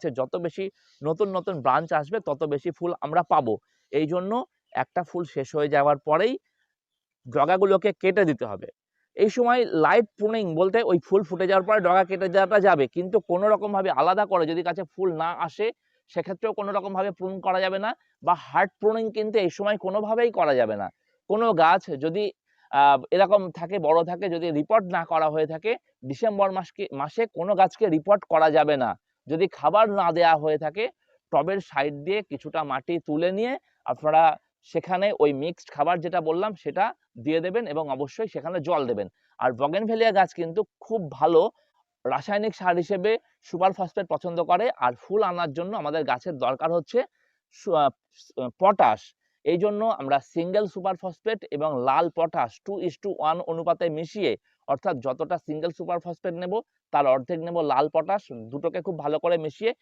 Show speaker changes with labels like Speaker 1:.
Speaker 1: গাছে যত বেশি নতুন নতুন ব্রাঞ্চ আসবে তত বেশি ফুল আমরা পাবো। এই জন্য একটা ফুল শেষ হয়ে যাওয়ার পরেই ডগাগুলোকে কেটে দিতে হবে। এই সময় লাইট প্রুনিং বলতে ওই ফুল ফুটে যাওয়ার পরে ডগা কেটে দেওয়াটা যাবে, কিন্তু কোনো রকমভাবে আলাদা করে যদি গাছে ফুল না আসে সেক্ষেত্রেও কোনো রকমভাবে প্রুন করা যাবে না, বা হার্ড প্রুনিং কিন্তু এই সময় কোনোভাবেই করা যাবে না। কোনো গাছ যদি এরকম থাকে, বড় থাকে, যদি রিপোর্ট না করা হয়ে থাকে, ডিসেম্বর মাসে কোনো গাছকে রিপোর্ট করা যাবে না। যদি খাবার না দেওয়া হয়ে থাকে, টবের সাইড দিয়ে কিছুটা মাটি তুলে নিয়ে আপনারা সেখানে ওই মিক্সড খাবার যেটা বললাম সেটা দিয়ে দেবেন এবং অবশ্যই সেখানে জল দেবেন। আর বগেনভেলিয়া গাছ কিন্তু খুব ভালো রাসায়নিক সার হিসেবে সুপার ফসফেট পছন্দ করে, আর ফুল আনার জন্য আমাদের গাছের দরকার হচ্ছে পটাশ। এই জন্য আমরা সিঙ্গেল সুপার ফসফেট এবং লাল পটাশ 2:1 অনুপাতে মিশিয়ে, অর্থাৎ যতটা সিঙ্গেল সুপার ফসফেট নেব তার অর্ধেক নেব লাল পটাশ, দুটোকে খুব ভালো করে মিশিয়ে